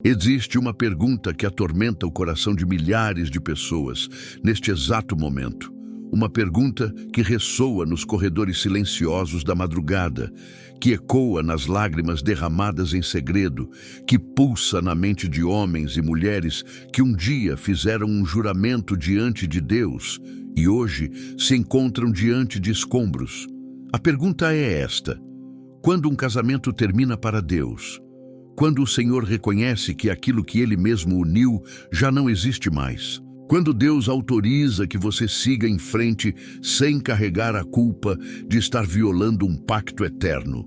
Existe uma pergunta que atormenta o coração de milhares de pessoas neste exato momento. Uma pergunta que ressoa nos corredores silenciosos da madrugada, que ecoa nas lágrimas derramadas em segredo, que pulsa na mente de homens e mulheres que um dia fizeram um juramento diante de Deus e hoje se encontram diante de escombros. A pergunta é esta: quando um casamento termina para Deus? Quando o Senhor reconhece que aquilo que Ele mesmo uniu já não existe mais? Quando Deus autoriza que você siga em frente sem carregar a culpa de estar violando um pacto eterno?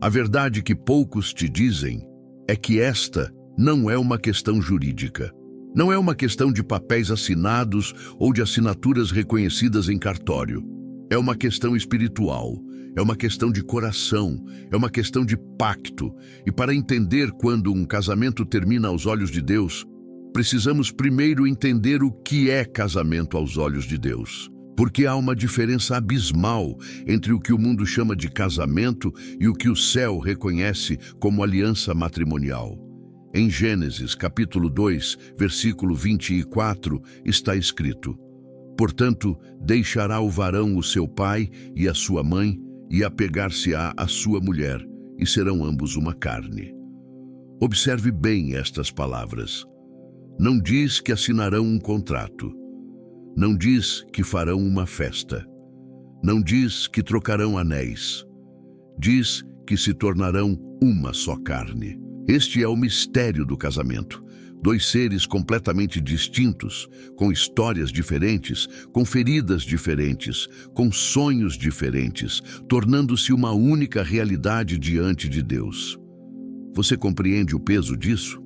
A verdade que poucos te dizem é que esta não é uma questão jurídica. Não é uma questão de papéis assinados ou de assinaturas reconhecidas em cartório. É uma questão espiritual. É uma questão de coração, é uma questão de pacto. E para entender quando um casamento termina aos olhos de Deus, precisamos primeiro entender o que é casamento aos olhos de Deus. Porque há uma diferença abismal entre o que o mundo chama de casamento e o que o céu reconhece como aliança matrimonial. Em Gênesis, capítulo 2, versículo 24, está escrito: portanto, deixará o varão o seu pai e a sua mãe, e apegar-se-á à sua mulher, e serão ambos uma carne. Observe bem estas palavras. Não diz que assinarão um contrato. Não diz que farão uma festa. Não diz que trocarão anéis. Diz que se tornarão uma só carne. Este é o mistério do casamento. Dois seres completamente distintos, com histórias diferentes, com feridas diferentes, com sonhos diferentes, tornando-se uma única realidade diante de Deus. Você compreende o peso disso?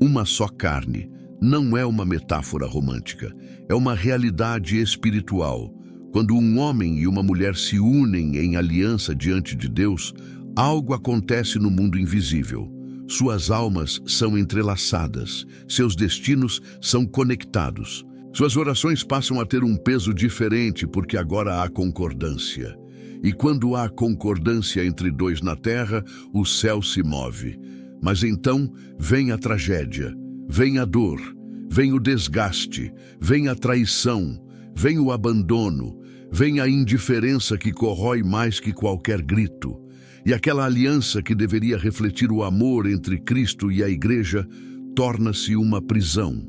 Uma só carne não é uma metáfora romântica, é uma realidade espiritual. Quando um homem e uma mulher se unem em aliança diante de Deus, algo acontece no mundo invisível. Suas almas são entrelaçadas, seus destinos são conectados. Suas orações passam a ter um peso diferente porque agora há concordância. E quando há concordância entre dois na terra, o céu se move. Mas então vem a tragédia, vem a dor, vem o desgaste, vem a traição, vem o abandono, vem a indiferença que corrói mais que qualquer grito. E aquela aliança que deveria refletir o amor entre Cristo e a Igreja torna-se uma prisão.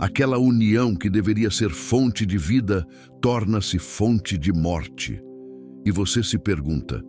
Aquela união que deveria ser fonte de vida torna-se fonte de morte. E você se pergunta: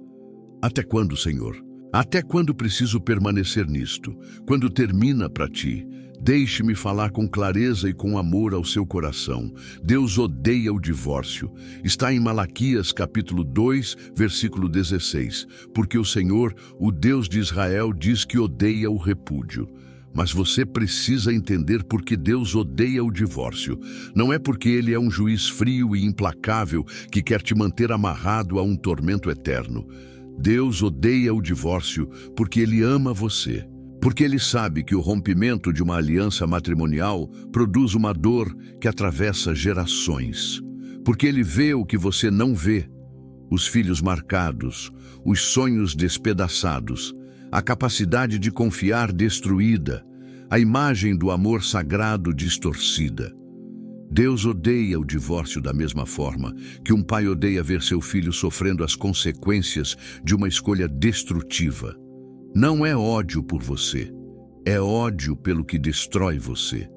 até quando, Senhor? Até quando preciso permanecer nisto? Quando termina para ti? Deixe-me falar com clareza e com amor ao seu coração. Deus odeia o divórcio. Está em Malaquias, capítulo 2, versículo 16. Porque o Senhor, o Deus de Israel, diz que odeia o repúdio. Mas você precisa entender por que Deus odeia o divórcio. Não é porque Ele é um juiz frio e implacável que quer te manter amarrado a um tormento eterno. Deus odeia o divórcio porque Ele ama você. Porque Ele sabe que o rompimento de uma aliança matrimonial produz uma dor que atravessa gerações. Porque Ele vê o que você não vê: os filhos marcados, os sonhos despedaçados, a capacidade de confiar destruída, a imagem do amor sagrado distorcida. Deus odeia o divórcio da mesma forma que um pai odeia ver seu filho sofrendo as consequências de uma escolha destrutiva. Não é ódio por você, é ódio pelo que destrói você.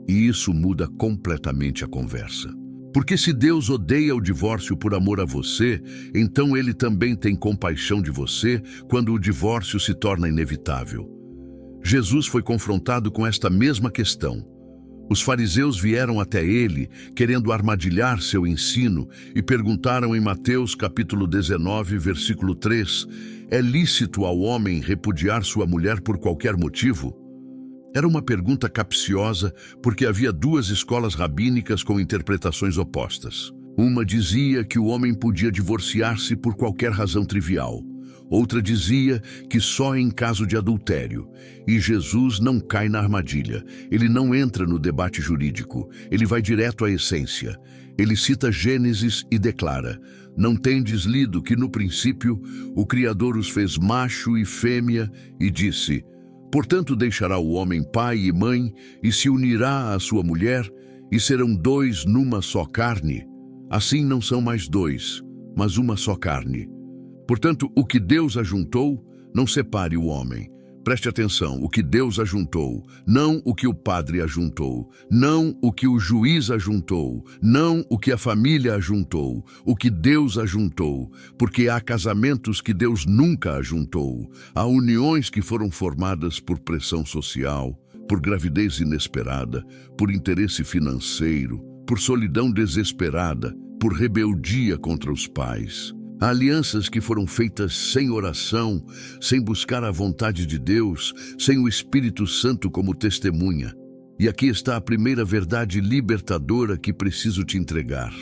E isso muda completamente a conversa. Porque se Deus odeia o divórcio por amor a você, então Ele também tem compaixão de você quando o divórcio se torna inevitável. Jesus foi confrontado com esta mesma questão. Os fariseus vieram até ele, querendo armadilhar seu ensino, e perguntaram em Mateus capítulo 19, versículo 3, é lícito ao homem repudiar sua mulher por qualquer motivo? Era uma pergunta capciosa porque havia duas escolas rabínicas com interpretações opostas. Uma dizia que o homem podia divorciar-se por qualquer razão trivial. Outra dizia que só em caso de adultério. E Jesus não cai na armadilha. Ele não entra no debate jurídico. Ele vai direto à essência. Ele cita Gênesis e declara: não tendes lido que no princípio o Criador os fez macho e fêmea e disse: Portanto, deixará o homem pai e mãe e se unirá à sua mulher, e serão dois numa só carne. Assim não são mais dois, mas uma só carne. Portanto, o que Deus ajuntou, não separe o homem. Preste atenção, o que Deus ajuntou, não o que o padre ajuntou, não o que o juiz ajuntou, não o que a família ajuntou, o que Deus ajuntou, porque há casamentos que Deus nunca ajuntou, há uniões que foram formadas por pressão social, por gravidez inesperada, por interesse financeiro, por solidão desesperada, por rebeldia contra os pais. Há alianças que foram feitas sem oração, sem buscar a vontade de Deus, sem o Espírito Santo como testemunha. E aqui está a primeira verdade libertadora que preciso te entregar.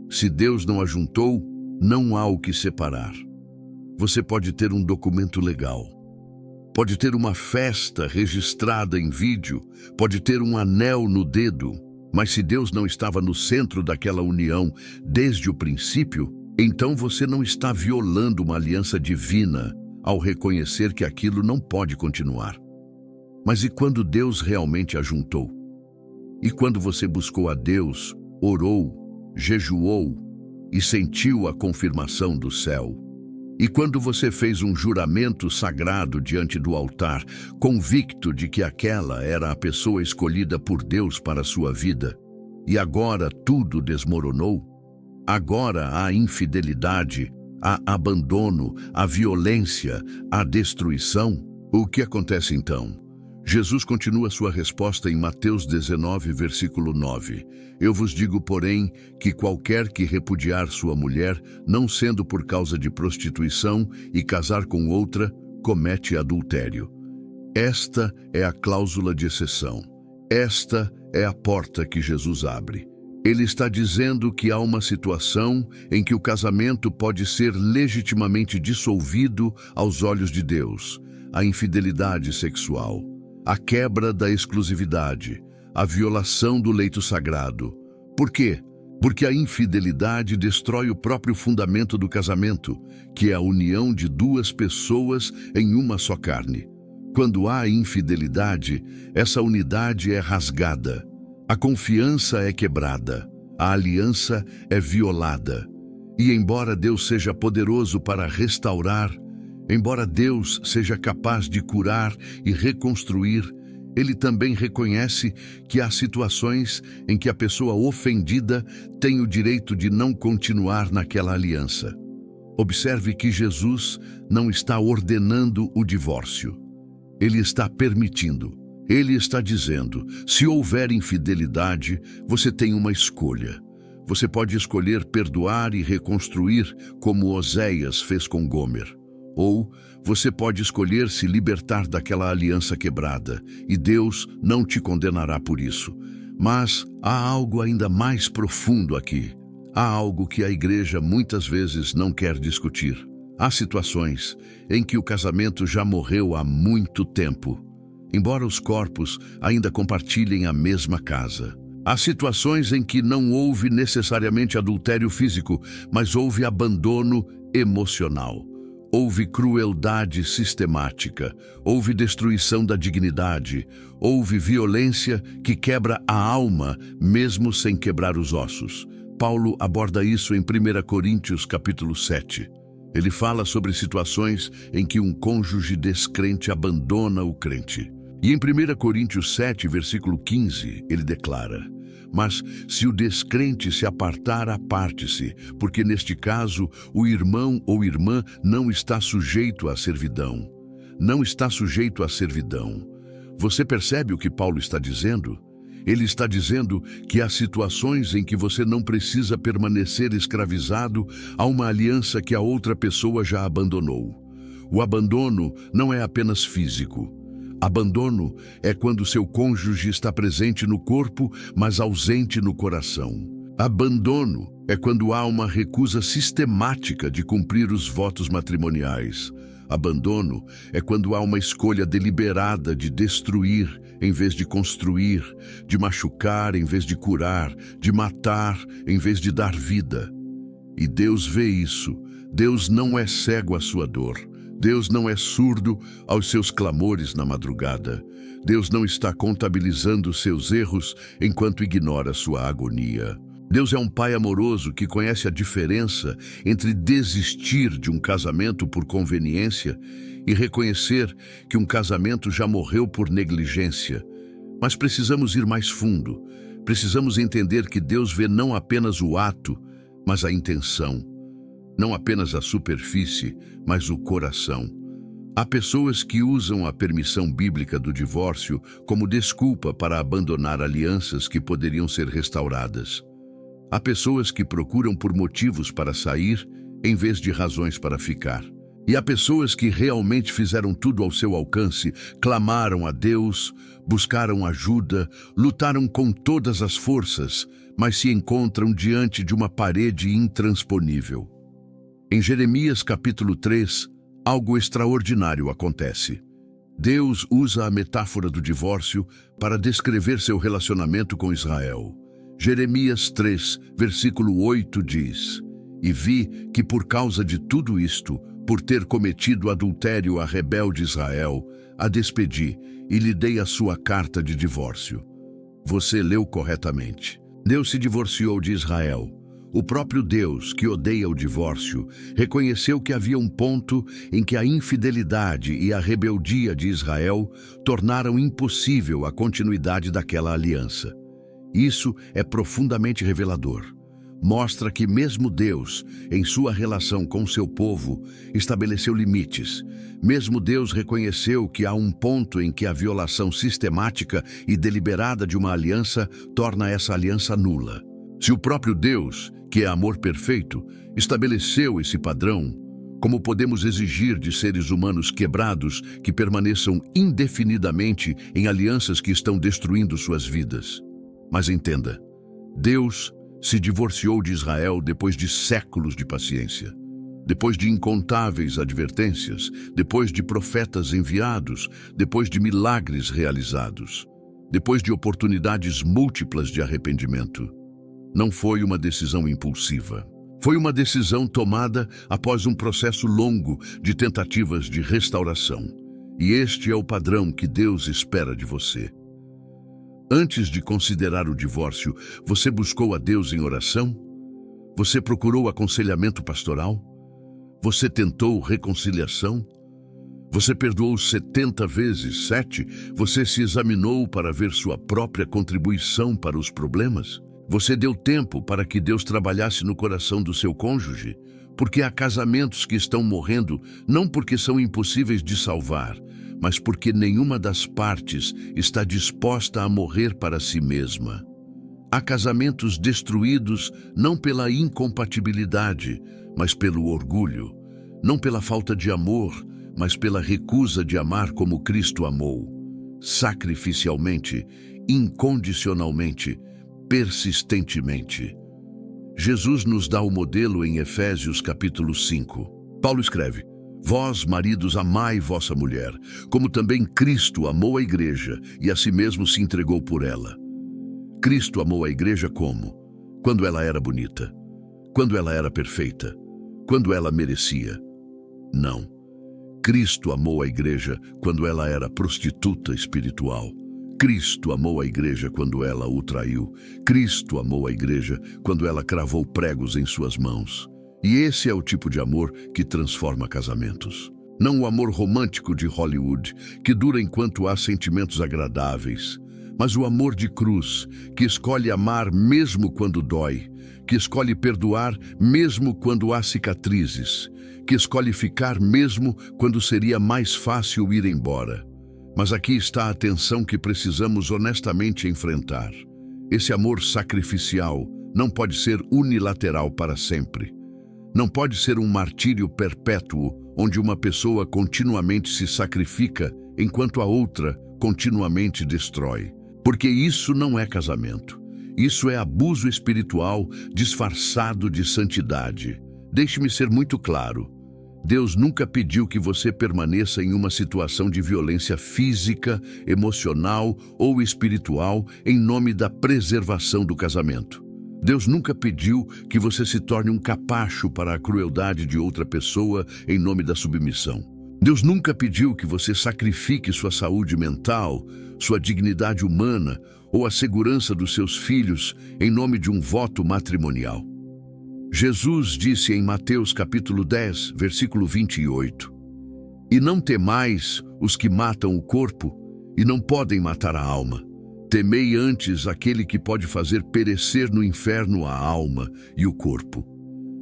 Se Deus não ajuntou, não há o que separar. Você pode ter um documento legal, pode ter uma festa registrada em vídeo, pode ter um anel no dedo, mas se Deus não estava no centro daquela união desde o princípio, então você não está violando uma aliança divina ao reconhecer que aquilo não pode continuar. Mas e quando Deus realmente ajuntou? E quando você buscou a Deus, orou, jejuou e sentiu a confirmação do céu? E quando você fez um juramento sagrado diante do altar, convicto de que aquela era a pessoa escolhida por Deus para a sua vida, e agora tudo desmoronou? Agora há infidelidade, há abandono, há violência, há destruição. O que acontece então? Jesus continua sua resposta em Mateus 19, versículo 9. Eu vos digo, porém, que qualquer que repudiar sua mulher, não sendo por causa de prostituição, e casar com outra, comete adultério. Esta é a cláusula de exceção. Esta é a porta que Jesus abre. Ele está dizendo que há uma situação em que o casamento pode ser legitimamente dissolvido aos olhos de Deus: a infidelidade sexual, a quebra da exclusividade, a violação do leito sagrado. Por quê? Porque a infidelidade destrói o próprio fundamento do casamento, que é a união de duas pessoas em uma só carne. Quando há infidelidade, essa unidade é rasgada. A confiança é quebrada, a aliança é violada. E embora Deus seja poderoso para restaurar, embora Deus seja capaz de curar e reconstruir, Ele também reconhece que há situações em que a pessoa ofendida tem o direito de não continuar naquela aliança. Observe que Jesus não está ordenando o divórcio. Ele está permitindo. Ele está dizendo, se houver infidelidade, você tem uma escolha. Você pode escolher perdoar e reconstruir, como Oséias fez com Gomer. Ou você pode escolher se libertar daquela aliança quebrada, e Deus não te condenará por isso. Mas há algo ainda mais profundo aqui. Há algo que a igreja muitas vezes não quer discutir. Há situações em que o casamento já morreu há muito tempo, embora os corpos ainda compartilhem a mesma casa. Há situações em que não houve necessariamente adultério físico, mas houve abandono emocional. Houve crueldade sistemática, houve destruição da dignidade, houve violência que quebra a alma, mesmo sem quebrar os ossos. Paulo aborda isso em 1 Coríntios capítulo 7. Ele fala sobre situações em que um cônjuge descrente abandona o crente. E em 1 Coríntios 7, versículo 15, ele declara: mas se o descrente se apartar, aparte-se, porque neste caso o irmão ou irmã não está sujeito à servidão. Não está sujeito à servidão. Você percebe o que Paulo está dizendo? Ele está dizendo que há situações em que você não precisa permanecer escravizado a uma aliança que a outra pessoa já abandonou. O abandono não é apenas físico. Abandono é quando seu cônjuge está presente no corpo, mas ausente no coração. Abandono é quando há uma recusa sistemática de cumprir os votos matrimoniais. Abandono é quando há uma escolha deliberada de destruir em vez de construir, de machucar em vez de curar, de matar em vez de dar vida. E Deus vê isso. Deus não é cego à sua dor. Deus não é surdo aos seus clamores na madrugada. Deus não está contabilizando seus erros enquanto ignora sua agonia. Deus é um pai amoroso que conhece a diferença entre desistir de um casamento por conveniência e reconhecer que um casamento já morreu por negligência. Mas precisamos ir mais fundo. Precisamos entender que Deus vê não apenas o ato, mas a intenção. Não apenas a superfície, mas o coração. Há pessoas que usam a permissão bíblica do divórcio como desculpa para abandonar alianças que poderiam ser restauradas. Há pessoas que procuram por motivos para sair, em vez de razões para ficar. E há pessoas que realmente fizeram tudo ao seu alcance, clamaram a Deus, buscaram ajuda, lutaram com todas as forças, mas se encontram diante de uma parede intransponível. Em Jeremias capítulo 3, algo extraordinário acontece. Deus usa a metáfora do divórcio para descrever seu relacionamento com Israel. Jeremias 3, versículo 8 diz: "E vi que por causa de tudo isto, por ter cometido adultério a rebelde Israel, a despedi e lhe dei a sua carta de divórcio." Você leu corretamente. Deus se divorciou de Israel. O próprio Deus, que odeia o divórcio, reconheceu que havia um ponto em que a infidelidade e a rebeldia de Israel tornaram impossível a continuidade daquela aliança. Isso é profundamente revelador. Mostra que mesmo Deus, em sua relação com seu povo, estabeleceu limites. Mesmo Deus reconheceu que há um ponto em que a violação sistemática e deliberada de uma aliança torna essa aliança nula. Se o próprio Deus, que é amor perfeito, estabeleceu esse padrão, como podemos exigir de seres humanos quebrados que permaneçam indefinidamente em alianças que estão destruindo suas vidas? Mas entenda, Deus se divorciou de Israel depois de séculos de paciência, depois de incontáveis advertências, depois de profetas enviados, depois de milagres realizados, depois de oportunidades múltiplas de arrependimento. Não foi uma decisão impulsiva. Foi uma decisão tomada após um processo longo de tentativas de restauração. E este é o padrão que Deus espera de você. Antes de considerar o divórcio, você buscou a Deus em oração? Você procurou aconselhamento pastoral? Você tentou reconciliação? Você perdoou 70 vezes 7? Você se examinou para ver sua própria contribuição para os problemas? Você deu tempo para que Deus trabalhasse no coração do seu cônjuge? Porque há casamentos que estão morrendo não porque são impossíveis de salvar, mas porque nenhuma das partes está disposta a morrer para si mesma. Há casamentos destruídos não pela incompatibilidade, mas pelo orgulho, não pela falta de amor, mas pela recusa de amar como Cristo amou, sacrificialmente, incondicionalmente, persistentemente. Jesus nos dá o modelo em Efésios capítulo 5. Paulo escreve: "Vós, maridos, amai vossa mulher, como também Cristo amou a igreja e a si mesmo se entregou por ela." Cristo amou a igreja como? Quando ela era bonita, quando ela era perfeita, quando ela merecia. Não. Cristo amou a igreja quando ela era prostituta espiritual. Cristo amou a igreja quando ela o traiu. Cristo amou a igreja quando ela cravou pregos em suas mãos. E esse é o tipo de amor que transforma casamentos. Não o amor romântico de Hollywood, que dura enquanto há sentimentos agradáveis, mas o amor de cruz, que escolhe amar mesmo quando dói, que escolhe perdoar mesmo quando há cicatrizes, que escolhe ficar mesmo quando seria mais fácil ir embora. Mas aqui está a tensão que precisamos honestamente enfrentar. Esse amor sacrificial não pode ser unilateral para sempre. Não pode ser um martírio perpétuo, onde uma pessoa continuamente se sacrifica, enquanto a outra continuamente destrói. Porque isso não é casamento. Isso é abuso espiritual disfarçado de santidade. Deixe-me ser muito claro. Deus nunca pediu que você permaneça em uma situação de violência física, emocional ou espiritual em nome da preservação do casamento. Deus nunca pediu que você se torne um capacho para a crueldade de outra pessoa em nome da submissão. Deus nunca pediu que você sacrifique sua saúde mental, sua dignidade humana ou a segurança dos seus filhos em nome de um voto matrimonial. Jesus disse em Mateus capítulo 10, versículo 28, "E não temais os que matam o corpo e não podem matar a alma. Temei antes aquele que pode fazer perecer no inferno a alma e o corpo."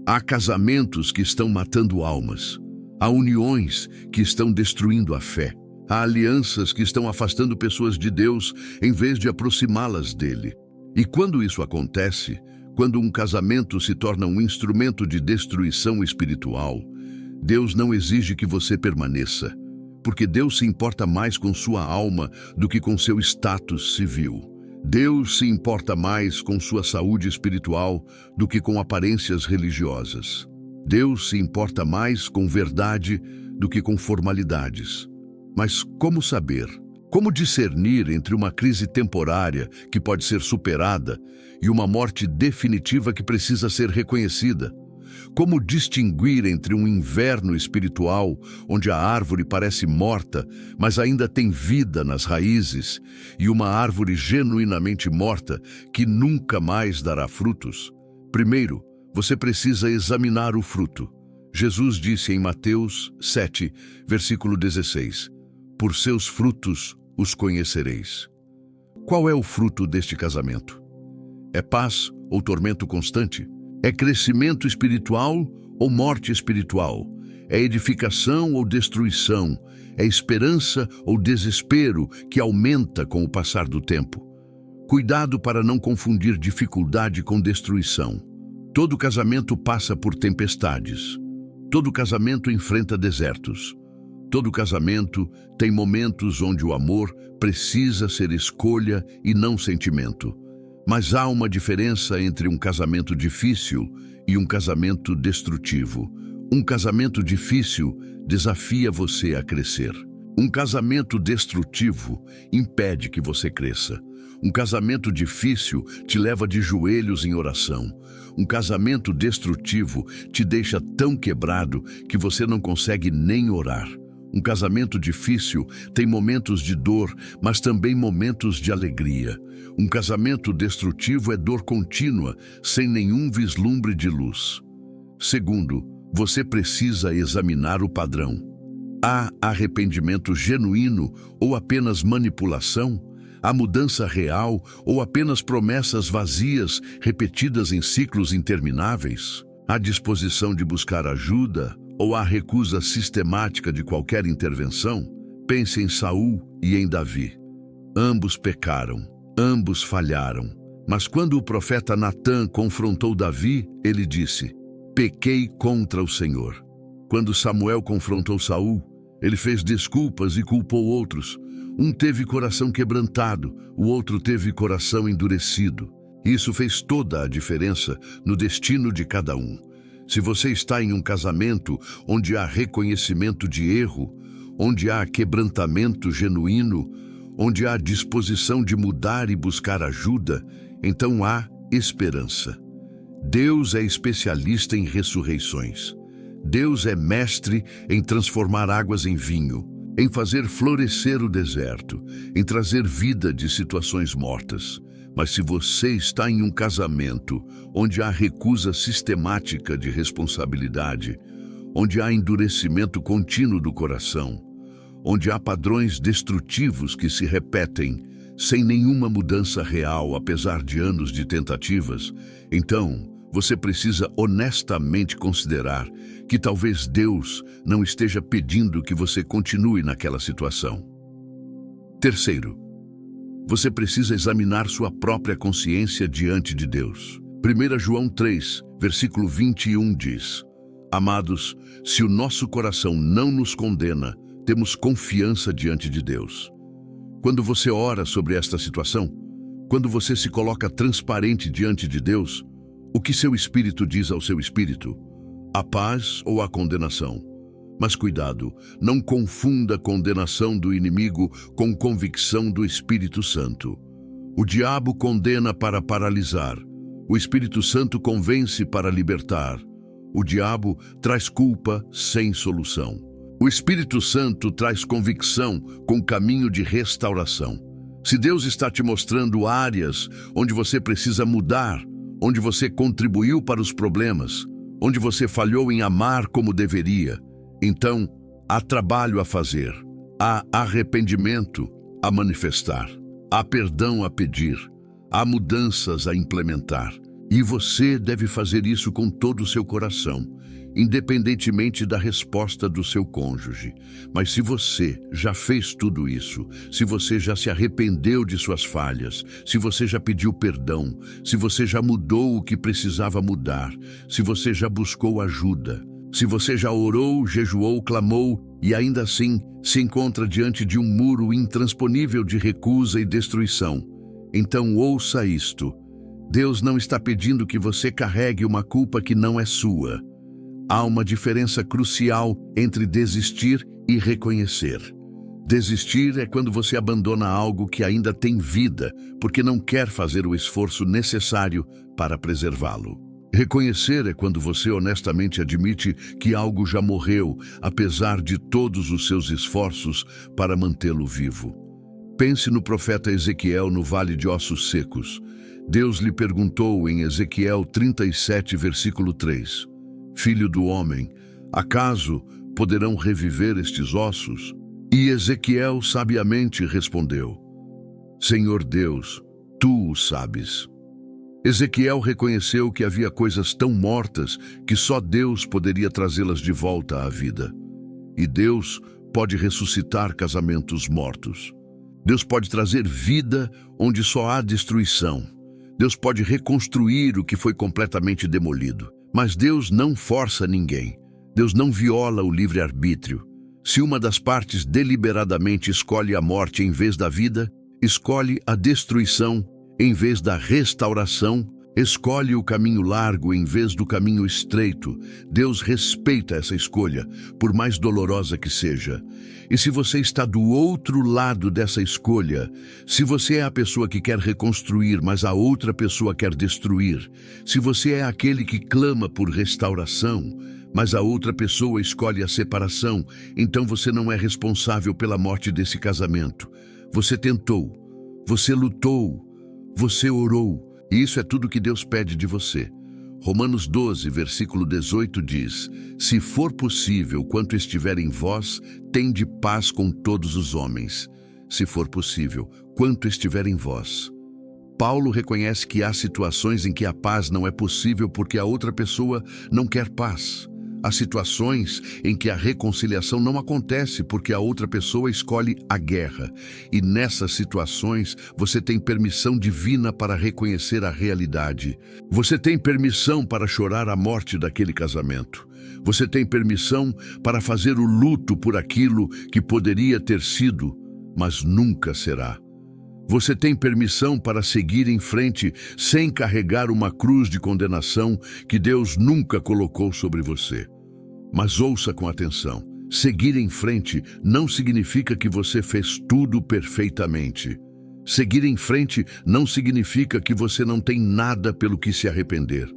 Há casamentos que estão matando almas. Há uniões que estão destruindo a fé. Há alianças que estão afastando pessoas de Deus em vez de aproximá-las dele. E quando isso acontece, quando um casamento se torna um instrumento de destruição espiritual, Deus não exige que você permaneça, porque Deus se importa mais com sua alma do que com seu status civil. Deus se importa mais com sua saúde espiritual do que com aparências religiosas. Deus se importa mais com verdade do que com formalidades. Mas como saber? Como discernir entre uma crise temporária que pode ser superada e uma morte definitiva que precisa ser reconhecida? Como distinguir entre um inverno espiritual, onde a árvore parece morta, mas ainda tem vida nas raízes, e uma árvore genuinamente morta que nunca mais dará frutos? Primeiro, você precisa examinar o fruto. Jesus disse em Mateus 7, versículo 16, "Por seus frutos os conhecereis." Qual é o fruto deste casamento? É paz ou tormento constante? É crescimento espiritual ou morte espiritual? É edificação ou destruição? É esperança ou desespero que aumenta com o passar do tempo? Cuidado para não confundir dificuldade com destruição. Todo casamento passa por tempestades. Todo casamento enfrenta desertos. Todo casamento tem momentos onde o amor precisa ser escolha e não sentimento. Mas há uma diferença entre um casamento difícil e um casamento destrutivo. Um casamento difícil desafia você a crescer. Um casamento destrutivo impede que você cresça. Um casamento difícil te leva de joelhos em oração. Um casamento destrutivo te deixa tão quebrado que você não consegue nem orar. Um casamento difícil tem momentos de dor, mas também momentos de alegria. Um casamento destrutivo é dor contínua, sem nenhum vislumbre de luz. Segundo, você precisa examinar o padrão. Há arrependimento genuíno ou apenas manipulação? Há mudança real ou apenas promessas vazias repetidas em ciclos intermináveis? Há disposição de buscar ajuda ou há recusa sistemática de qualquer intervenção? Pense em Saul e em Davi. Ambos pecaram, ambos falharam. Mas quando o profeta Natã confrontou Davi, ele disse: "Pequei contra o Senhor." Quando Samuel confrontou Saul, ele fez desculpas e culpou outros. Um teve coração quebrantado, o outro teve coração endurecido. Isso fez toda a diferença no destino de cada um. Se você está em um casamento onde há reconhecimento de erro, onde há quebrantamento genuíno, onde há disposição de mudar e buscar ajuda, então há esperança. Deus é especialista em ressurreições. Deus é mestre em transformar águas em vinho, em fazer florescer o deserto, em trazer vida de situações mortas. Mas se você está em um casamento onde há recusa sistemática de responsabilidade, onde há endurecimento contínuo do coração, onde há padrões destrutivos que se repetem sem nenhuma mudança real, apesar de anos de tentativas, então você precisa honestamente considerar que talvez Deus não esteja pedindo que você continue naquela situação. Terceiro, você precisa examinar sua própria consciência diante de Deus. 1 João 3, versículo 21 diz: "Amados, se o nosso coração não nos condena, temos confiança diante de Deus." Quando você ora sobre esta situação, quando você se coloca transparente diante de Deus, o que seu espírito diz ao seu espírito? A paz ou a condenação? Mas cuidado, não confunda condenação do inimigo com convicção do Espírito Santo. O diabo condena para paralisar. O Espírito Santo convence para libertar. O diabo traz culpa sem solução. O Espírito Santo traz convicção com o caminho de restauração. Se Deus está te mostrando áreas onde você precisa mudar, onde você contribuiu para os problemas, onde você falhou em amar como deveria, então há trabalho a fazer, há arrependimento a manifestar, há perdão a pedir, há mudanças a implementar. E você deve fazer isso com todo o seu coração, independentemente da resposta do seu cônjuge. Mas se você já fez tudo isso, se você já se arrependeu de suas falhas, se você já pediu perdão, se você já mudou o que precisava mudar, se você já buscou ajuda, se você já orou, jejuou, clamou e ainda assim se encontra diante de um muro intransponível de recusa e destruição, então ouça isto. Deus não está pedindo que você carregue uma culpa que não é sua. Há uma diferença crucial entre desistir e reconhecer. Desistir é quando você abandona algo que ainda tem vida, porque não quer fazer o esforço necessário para preservá-lo. Reconhecer é quando você honestamente admite que algo já morreu, apesar de todos os seus esforços para mantê-lo vivo. Pense no profeta Ezequiel no Vale de Ossos Secos. Deus lhe perguntou em Ezequiel 37, versículo 3, Filho do homem, acaso poderão reviver estes ossos? E Ezequiel sabiamente respondeu, Senhor Deus, tu o sabes. Ezequiel reconheceu que havia coisas tão mortas que só Deus poderia trazê-las de volta à vida. E Deus pode ressuscitar casamentos mortos. Deus pode trazer vida onde só há destruição. Deus pode reconstruir o que foi completamente demolido. Mas Deus não força ninguém. Deus não viola o livre-arbítrio. Se uma das partes deliberadamente escolhe a morte em vez da vida, escolhe a destruição em vez da restauração, escolhe o caminho largo em vez do caminho estreito, Deus respeita essa escolha, por mais dolorosa que seja. E se você está do outro lado dessa escolha, se você é a pessoa que quer reconstruir, mas a outra pessoa quer destruir, se você é aquele que clama por restauração, mas a outra pessoa escolhe a separação, então você não é responsável pela morte desse casamento. Você tentou, você lutou, você orou, e isso é tudo que Deus pede de você. Romanos 12, versículo 18 diz, Se for possível, quanto estiver em vós, tende paz com todos os homens. Se for possível, quanto estiver em vós. Paulo reconhece que há situações em que a paz não é possível porque a outra pessoa não quer paz. Há situações em que a reconciliação não acontece porque a outra pessoa escolhe a guerra. E nessas situações, você tem permissão divina para reconhecer a realidade. Você tem permissão para chorar a morte daquele casamento. Você tem permissão para fazer o luto por aquilo que poderia ter sido, mas nunca será. Você tem permissão para seguir em frente sem carregar uma cruz de condenação que Deus nunca colocou sobre você. Mas ouça com atenção, seguir em frente não significa que você fez tudo perfeitamente. Seguir em frente não significa que você não tem nada pelo que se arrepender.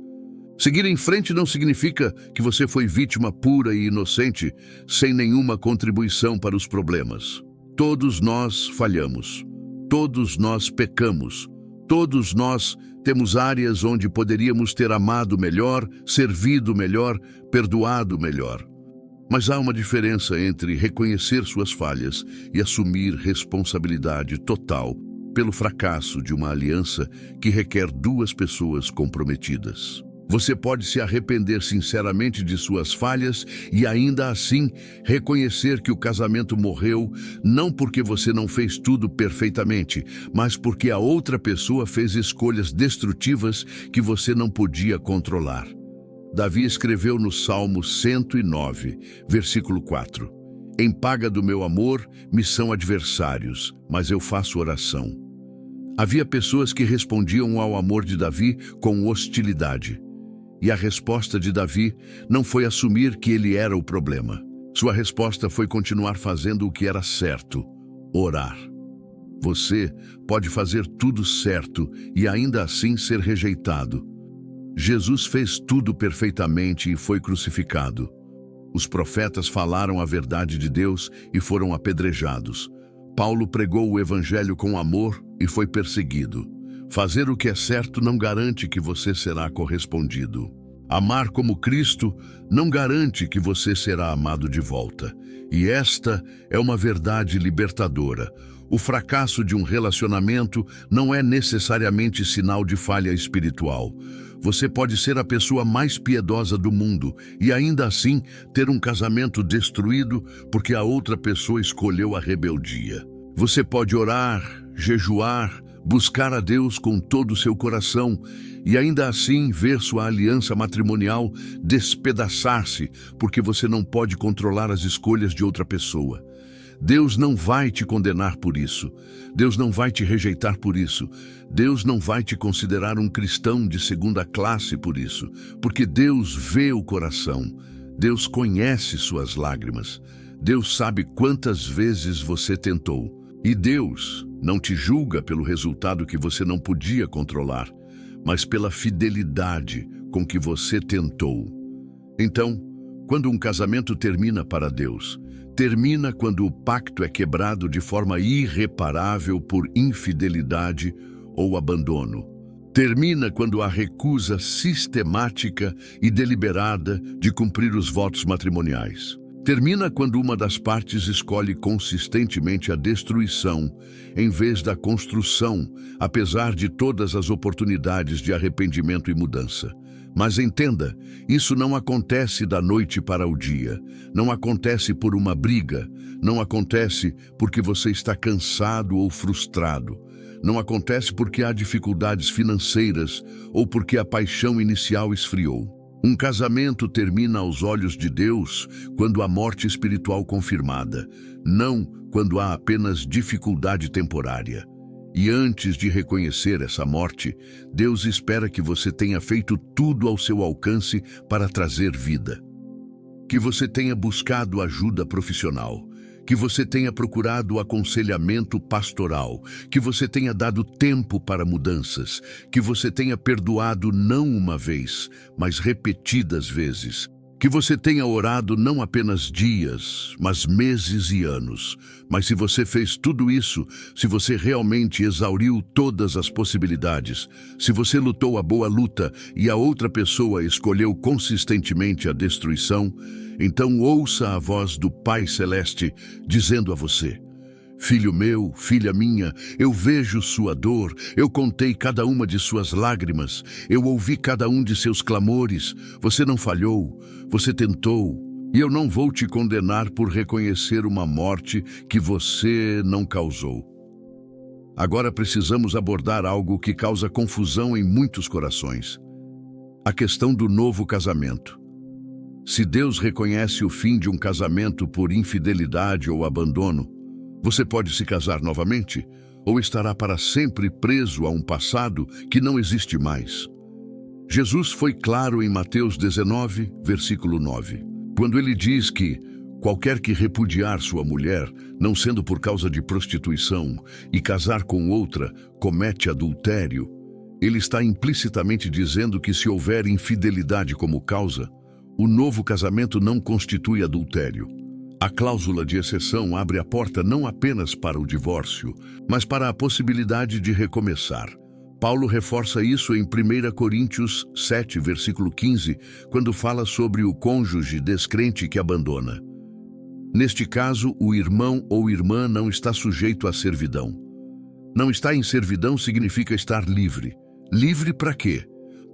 Seguir em frente não significa que você foi vítima pura e inocente, sem nenhuma contribuição para os problemas. Todos nós falhamos. Todos nós pecamos. Todos nós temos áreas onde poderíamos ter amado melhor, servido melhor, perdoado melhor. Mas há uma diferença entre reconhecer suas falhas e assumir responsabilidade total pelo fracasso de uma aliança que requer duas pessoas comprometidas. Você pode se arrepender sinceramente de suas falhas e ainda assim reconhecer que o casamento morreu, não porque você não fez tudo perfeitamente, mas porque a outra pessoa fez escolhas destrutivas que você não podia controlar. Davi escreveu no Salmo 109, versículo 4, Em paga do meu amor me são adversários, mas eu faço oração. Havia pessoas que respondiam ao amor de Davi com hostilidade. E a resposta de Davi não foi assumir que ele era o problema. Sua resposta foi continuar fazendo o que era certo, orar. Você pode fazer tudo certo e ainda assim ser rejeitado. Jesus fez tudo perfeitamente e foi crucificado. Os profetas falaram a verdade de Deus e foram apedrejados. Paulo pregou o evangelho com amor e foi perseguido. Fazer o que é certo não garante que você será correspondido. Amar como Cristo não garante que você será amado de volta. E esta é uma verdade libertadora. O fracasso de um relacionamento não é necessariamente sinal de falha espiritual. Você pode ser a pessoa mais piedosa do mundo e ainda assim ter um casamento destruído porque a outra pessoa escolheu a rebeldia. Você pode orar, jejuar, buscar a Deus com todo o seu coração e ainda assim ver sua aliança matrimonial despedaçar-se porque você não pode controlar as escolhas de outra pessoa. Deus não vai te condenar por isso. Deus não vai te rejeitar por isso. Deus não vai te considerar um cristão de segunda classe por isso, porque Deus vê o coração. Deus conhece suas lágrimas. Deus sabe quantas vezes você tentou. E Deus não te julga pelo resultado que você não podia controlar, mas pela fidelidade com que você tentou. Então, quando um casamento termina para Deus, termina quando o pacto é quebrado de forma irreparável por infidelidade ou abandono. Termina quando há recusa sistemática e deliberada de cumprir os votos matrimoniais. Termina quando uma das partes escolhe consistentemente a destruição em vez da construção, apesar de todas as oportunidades de arrependimento e mudança. Mas entenda, isso não acontece da noite para o dia. Não acontece por uma briga. Não acontece porque você está cansado ou frustrado. Não acontece porque há dificuldades financeiras ou porque a paixão inicial esfriou. Um casamento termina aos olhos de Deus quando há morte espiritual confirmada, não quando há apenas dificuldade temporária. E antes de reconhecer essa morte, Deus espera que você tenha feito tudo ao seu alcance para trazer vida. Que você tenha buscado ajuda profissional, que você tenha procurado aconselhamento pastoral, que você tenha dado tempo para mudanças, que você tenha perdoado não uma vez, mas repetidas vezes, que você tenha orado não apenas dias, mas meses e anos. Mas se você fez tudo isso, se você realmente exauriu todas as possibilidades, se você lutou a boa luta e a outra pessoa escolheu consistentemente a destruição, então ouça a voz do Pai Celeste dizendo a você: Filho meu, filha minha, eu vejo sua dor, eu contei cada uma de suas lágrimas, eu ouvi cada um de seus clamores, você não falhou, você tentou, e eu não vou te condenar por reconhecer uma morte que você não causou. Agora precisamos abordar algo que causa confusão em muitos corações: a questão do novo casamento. Se Deus reconhece o fim de um casamento por infidelidade ou abandono, você pode se casar novamente ou estará para sempre preso a um passado que não existe mais. Jesus foi claro em Mateus 19, versículo 9, quando ele diz que qualquer que repudiar sua mulher, não sendo por causa de prostituição, e casar com outra, comete adultério. Ele está implicitamente dizendo que se houver infidelidade como causa, o novo casamento não constitui adultério. A cláusula de exceção abre a porta não apenas para o divórcio, mas para a possibilidade de recomeçar. Paulo reforça isso em 1 Coríntios 7, versículo 15, quando fala sobre o cônjuge descrente que abandona. Neste caso, o irmão ou irmã não está sujeito à servidão. Não estar em servidão significa estar livre. Livre para quê?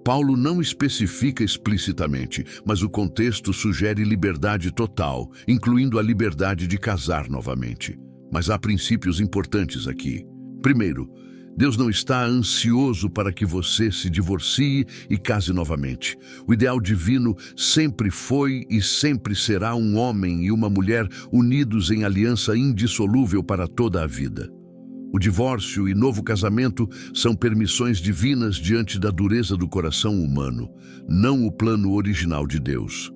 Paulo não especifica explicitamente, mas o contexto sugere liberdade total, incluindo a liberdade de casar novamente. Mas há princípios importantes aqui. Primeiro, Deus não está ansioso para que você se divorcie e case novamente. O ideal divino sempre foi e sempre será um homem e uma mulher unidos em aliança indissolúvel para toda a vida. O divórcio e novo casamento são permissões divinas diante da dureza do coração humano, não o plano original de Deus.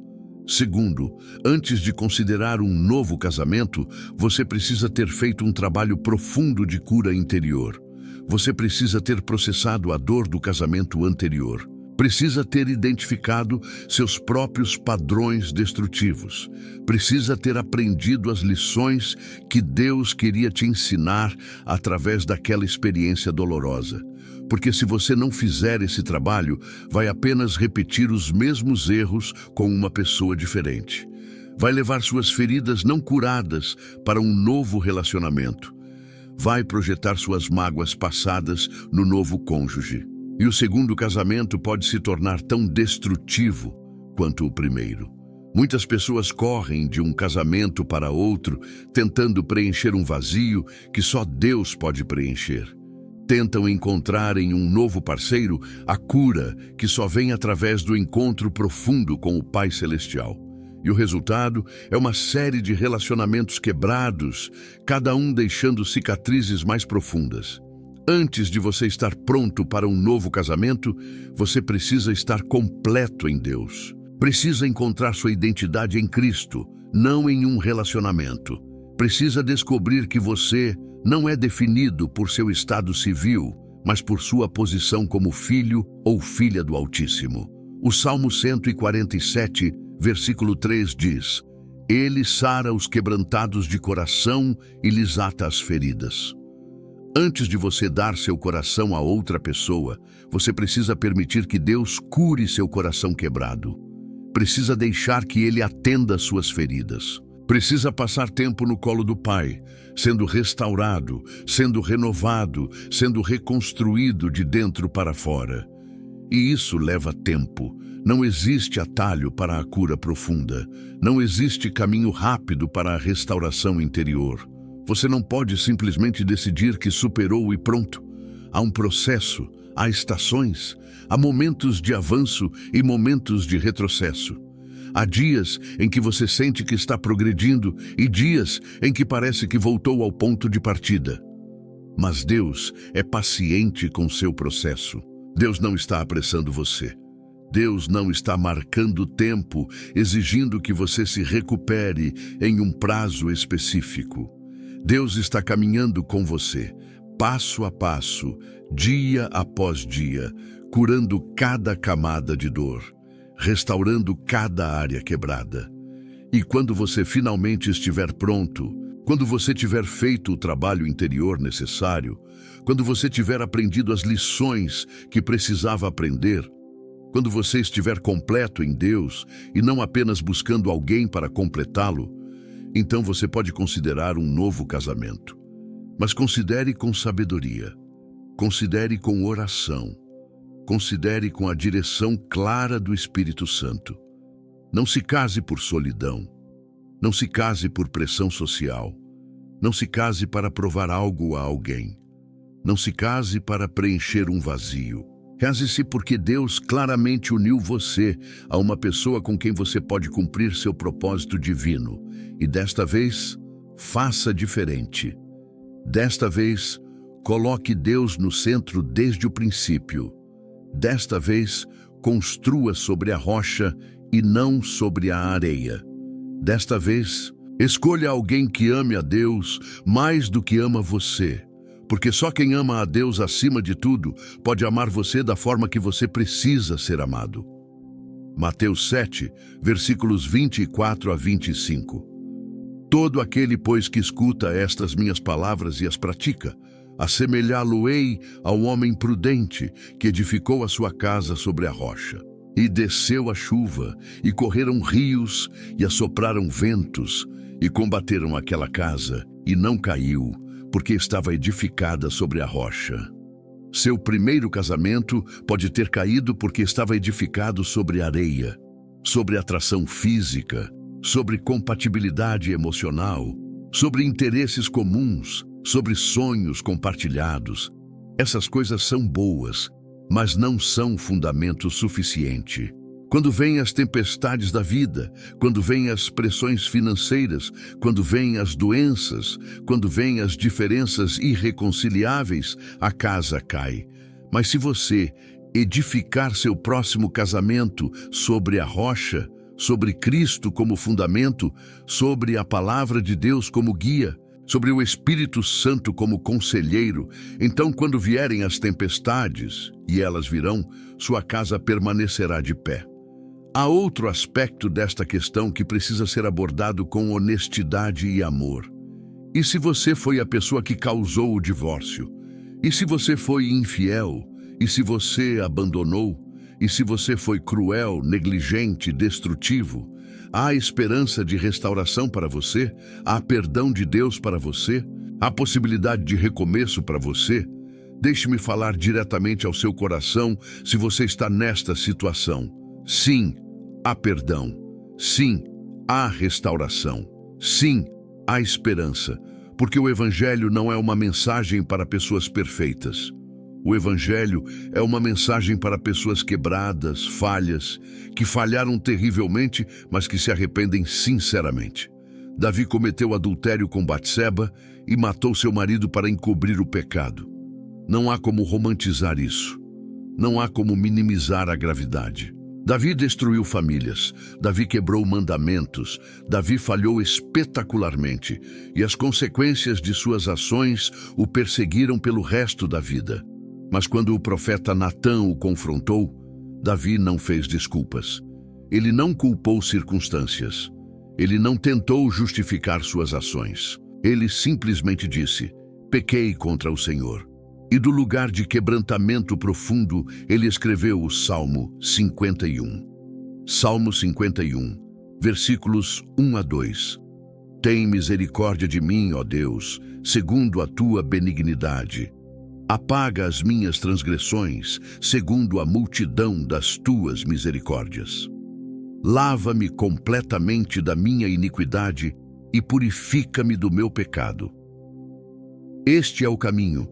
Segundo, antes de considerar um novo casamento, você precisa ter feito um trabalho profundo de cura interior. Você precisa ter processado a dor do casamento anterior. Precisa ter identificado seus próprios padrões destrutivos. Precisa ter aprendido as lições que Deus queria te ensinar através daquela experiência dolorosa. Porque se você não fizer esse trabalho, vai apenas repetir os mesmos erros com uma pessoa diferente. Vai levar suas feridas não curadas para um novo relacionamento. Vai projetar suas mágoas passadas no novo cônjuge. E o segundo casamento pode se tornar tão destrutivo quanto o primeiro. Muitas pessoas correm de um casamento para outro, tentando preencher um vazio que só Deus pode preencher. Tentam encontrar em um novo parceiro a cura que só vem através do encontro profundo com o Pai Celestial. E o resultado é uma série de relacionamentos quebrados, cada um deixando cicatrizes mais profundas. Antes de você estar pronto para um novo casamento, você precisa estar completo em Deus. Precisa encontrar sua identidade em Cristo, não em um relacionamento. Precisa descobrir que você não é definido por seu estado civil, mas por sua posição como filho ou filha do Altíssimo. O Salmo 147, versículo 3 diz: Ele sara os quebrantados de coração e lhes ata as feridas. Antes de você dar seu coração a outra pessoa, você precisa permitir que Deus cure seu coração quebrado. Precisa deixar que Ele atenda suas feridas. Precisa passar tempo no colo do Pai, sendo restaurado, sendo renovado, sendo reconstruído de dentro para fora. E isso leva tempo. Não existe atalho para a cura profunda. Não existe caminho rápido para a restauração interior. Você não pode simplesmente decidir que superou e pronto. Há um processo, há estações, há momentos de avanço e momentos de retrocesso. Há dias em que você sente que está progredindo e dias em que parece que voltou ao ponto de partida. Mas Deus é paciente com seu processo. Deus não está apressando você. Deus não está marcando tempo, exigindo que você se recupere em um prazo específico. Deus está caminhando com você, passo a passo, dia após dia, curando cada camada de dor, restaurando cada área quebrada. E quando você finalmente estiver pronto, quando você tiver feito o trabalho interior necessário, quando você tiver aprendido as lições que precisava aprender, quando você estiver completo em Deus e não apenas buscando alguém para completá-lo, então você pode considerar um novo casamento. Mas considere com sabedoria, considere com oração, considere com a direção clara do Espírito Santo. Não se case por solidão, não se case por pressão social, não se case para provar algo a alguém, não se case para preencher um vazio. Case-se porque Deus claramente uniu você a uma pessoa com quem você pode cumprir seu propósito divino. E desta vez, faça diferente. Desta vez, coloque Deus no centro desde o princípio. Desta vez, construa sobre a rocha e não sobre a areia. Desta vez, escolha alguém que ame a Deus mais do que ama você. Porque só quem ama a Deus acima de tudo pode amar você da forma que você precisa ser amado. Mateus 7, versículos 24 a 25. Todo aquele, pois, que escuta estas minhas palavras e as pratica, assemelhá-lo-ei ao homem prudente que edificou a sua casa sobre a rocha. E desceu a chuva, e correram rios, e assopraram ventos, e combateram aquela casa, e não caiu, porque estava edificada sobre a rocha. Seu primeiro casamento pode ter caído porque estava edificado sobre areia, sobre atração física, sobre compatibilidade emocional, sobre interesses comuns, sobre sonhos compartilhados. Essas coisas são boas, mas não são fundamento suficiente. Quando vêm as tempestades da vida, quando vêm as pressões financeiras, quando vêm as doenças, quando vêm as diferenças irreconciliáveis, a casa cai. Mas se você edificar seu próximo casamento sobre a rocha, sobre Cristo como fundamento, sobre a palavra de Deus como guia, sobre o Espírito Santo como conselheiro, então quando vierem as tempestades, e elas virão, sua casa permanecerá de pé. Há outro aspecto desta questão que precisa ser abordado com honestidade e amor. E se você foi a pessoa que causou o divórcio? E se você foi infiel? E se você abandonou? E se você foi cruel, negligente, destrutivo? Há esperança de restauração para você? Há perdão de Deus para você? Há possibilidade de recomeço para você? Deixe-me falar diretamente ao seu coração se você está nesta situação. Sim, há perdão. Sim, há restauração. Sim, há esperança. Porque o Evangelho não é uma mensagem para pessoas perfeitas. O Evangelho é uma mensagem para pessoas quebradas, falhas, que falharam terrivelmente, mas que se arrependem sinceramente. Davi cometeu adultério com Batseba e matou seu marido para encobrir o pecado. Não há como romantizar isso. Não há como minimizar a gravidade. Davi destruiu famílias, Davi quebrou mandamentos, Davi falhou espetacularmente, e as consequências de suas ações o perseguiram pelo resto da vida. Mas quando o profeta Natã o confrontou, Davi não fez desculpas. Ele não culpou circunstâncias. Ele não tentou justificar suas ações. Ele simplesmente disse: pequei contra o Senhor. E do lugar de quebrantamento profundo, ele escreveu o Salmo 51. Salmo 51, versículos 1 a 2. Tem misericórdia de mim, ó Deus, segundo a tua benignidade. Apaga as minhas transgressões, segundo a multidão das tuas misericórdias. Lava-me completamente da minha iniquidade e purifica-me do meu pecado. Este é o caminho: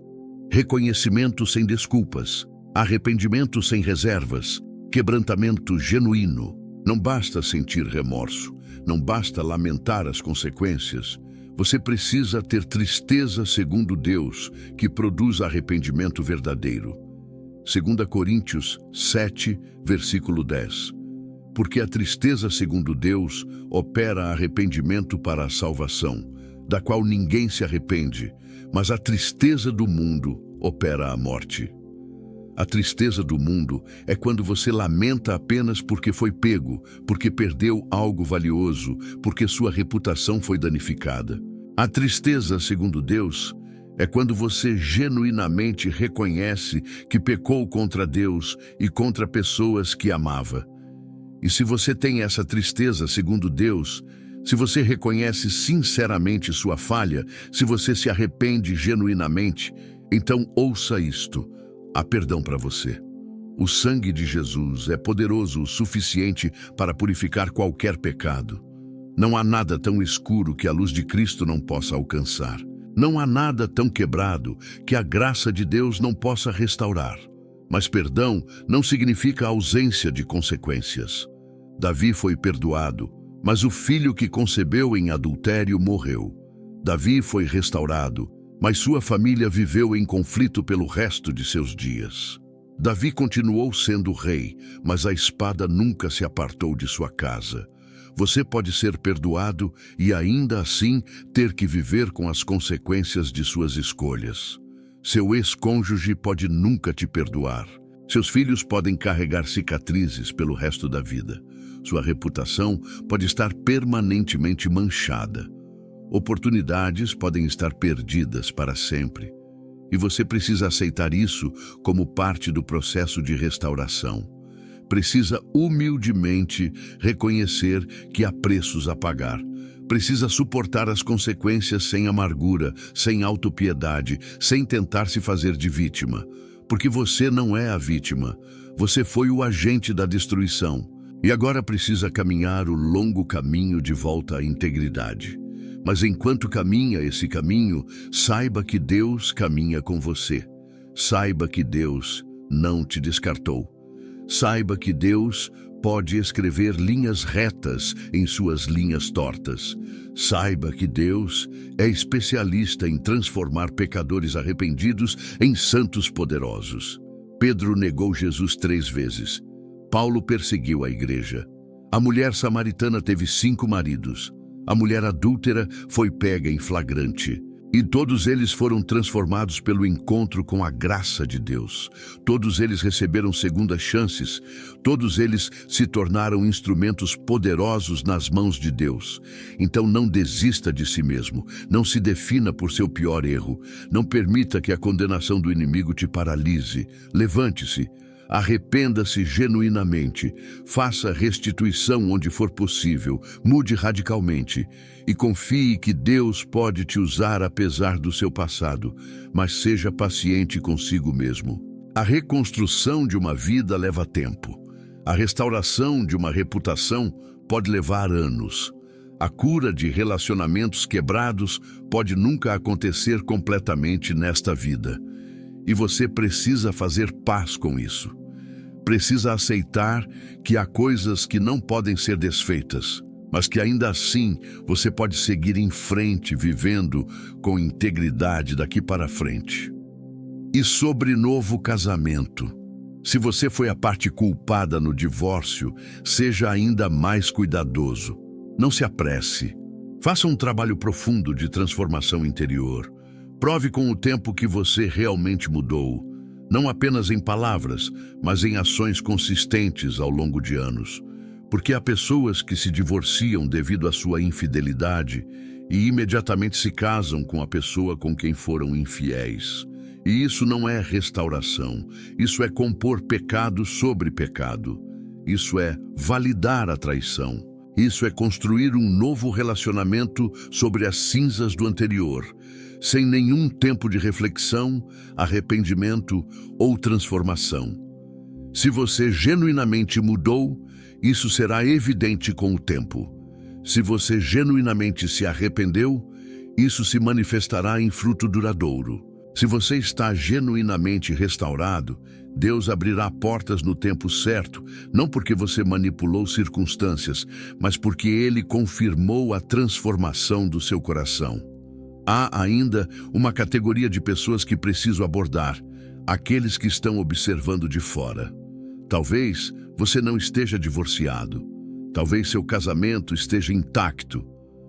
reconhecimento sem desculpas, arrependimento sem reservas, quebrantamento genuíno. Não basta sentir remorso, não basta lamentar as consequências. Você precisa ter tristeza segundo Deus, que produz arrependimento verdadeiro. 2 Coríntios 7, versículo 10. Porque a tristeza segundo Deus opera arrependimento para a salvação, da qual ninguém se arrepende, mas a tristeza do mundo opera a morte. A tristeza do mundo é quando você lamenta apenas porque foi pego, porque perdeu algo valioso, porque sua reputação foi danificada. A tristeza, segundo Deus, é quando você genuinamente reconhece que pecou contra Deus e contra pessoas que amava. E se você tem essa tristeza, segundo Deus, se você reconhece sinceramente sua falha, se você se arrepende genuinamente, então ouça isto: há perdão para você. O sangue de Jesus é poderoso o suficiente para purificar qualquer pecado. Não há nada tão escuro que a luz de Cristo não possa alcançar. Não há nada tão quebrado que a graça de Deus não possa restaurar. Mas perdão não significa ausência de consequências. Davi foi perdoado, mas o filho que concebeu em adultério morreu. Davi foi restaurado, mas sua família viveu em conflito pelo resto de seus dias. Davi continuou sendo rei, mas a espada nunca se apartou de sua casa. Você pode ser perdoado e ainda assim ter que viver com as consequências de suas escolhas. Seu ex-cônjuge pode nunca te perdoar. Seus filhos podem carregar cicatrizes pelo resto da vida. Sua reputação pode estar permanentemente manchada. Oportunidades podem estar perdidas para sempre. E você precisa aceitar isso como parte do processo de restauração. Precisa humildemente reconhecer que há preços a pagar. Precisa suportar as consequências sem amargura, sem autopiedade, sem tentar se fazer de vítima. Porque você não é a vítima. Você foi o agente da destruição. E agora precisa caminhar o longo caminho de volta à integridade. Mas enquanto caminha esse caminho, saiba que Deus caminha com você. Saiba que Deus não te descartou. Saiba que Deus pode escrever linhas retas em suas linhas tortas. Saiba que Deus é especialista em transformar pecadores arrependidos em santos poderosos. Pedro negou Jesus 3 vezes. Paulo perseguiu a igreja. A mulher samaritana teve 5 maridos. A mulher adúltera foi pega em flagrante. E todos eles foram transformados pelo encontro com a graça de Deus. Todos eles receberam segundas chances. Todos eles se tornaram instrumentos poderosos nas mãos de Deus. Então não desista de si mesmo. Não se defina por seu pior erro. Não permita que a condenação do inimigo te paralise. Levante-se. Arrependa-se genuinamente, faça restituição onde for possível, mude radicalmente e confie que Deus pode te usar apesar do seu passado, mas seja paciente consigo mesmo. A reconstrução de uma vida leva tempo. A restauração de uma reputação pode levar anos. A cura de relacionamentos quebrados pode nunca acontecer completamente nesta vida. E você precisa fazer paz com isso. Precisa aceitar que há coisas que não podem ser desfeitas, mas que ainda assim você pode seguir em frente, vivendo com integridade daqui para frente. E sobre novo casamento. Se você foi a parte culpada no divórcio, seja ainda mais cuidadoso. Não se apresse. Faça um trabalho profundo de transformação interior. Prove com o tempo que você realmente mudou, não apenas em palavras, mas em ações consistentes ao longo de anos. Porque há pessoas que se divorciam devido à sua infidelidade e imediatamente se casam com a pessoa com quem foram infiéis. E isso não é restauração, isso é compor pecado sobre pecado. Isso é validar a traição. Isso é construir um novo relacionamento sobre as cinzas do anterior, sem nenhum tempo de reflexão, arrependimento ou transformação. Se você genuinamente mudou, isso será evidente com o tempo. Se você genuinamente se arrependeu, isso se manifestará em fruto duradouro. Se você está genuinamente restaurado, Deus abrirá portas no tempo certo, não porque você manipulou circunstâncias, mas porque Ele confirmou a transformação do seu coração. Há ainda uma categoria de pessoas que preciso abordar, aqueles que estão observando de fora. Talvez você não esteja divorciado, talvez seu casamento esteja intacto,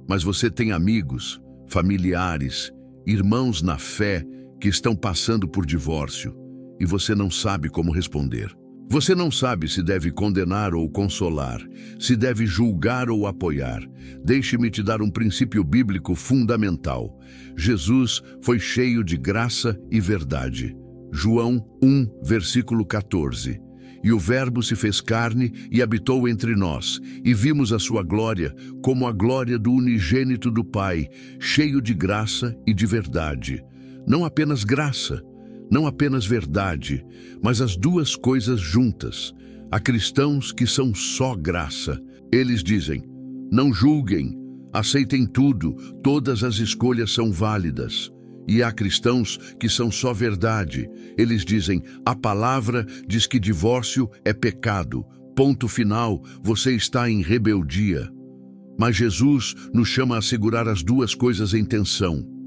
mas você tem amigos, familiares, irmãos na fé que estão passando por divórcio e você não sabe como responder. Você não sabe se deve condenar ou consolar, se deve julgar ou apoiar. Deixe-me te dar um princípio bíblico fundamental. Jesus foi cheio de graça e verdade. João 1, versículo 14. E o Verbo se fez carne e habitou entre nós, e vimos a sua glória, como a glória do unigênito do Pai, cheio de graça e de verdade. Não apenas graça, não apenas verdade, mas as duas coisas juntas. Há cristãos que são só graça. Eles dizem, não julguem, aceitem tudo, todas as escolhas são válidas. E há cristãos que são só verdade. Eles dizem, a palavra diz que divórcio é pecado. Ponto final, você está em rebeldia. Mas Jesus nos chama a segurar as duas coisas em tensão.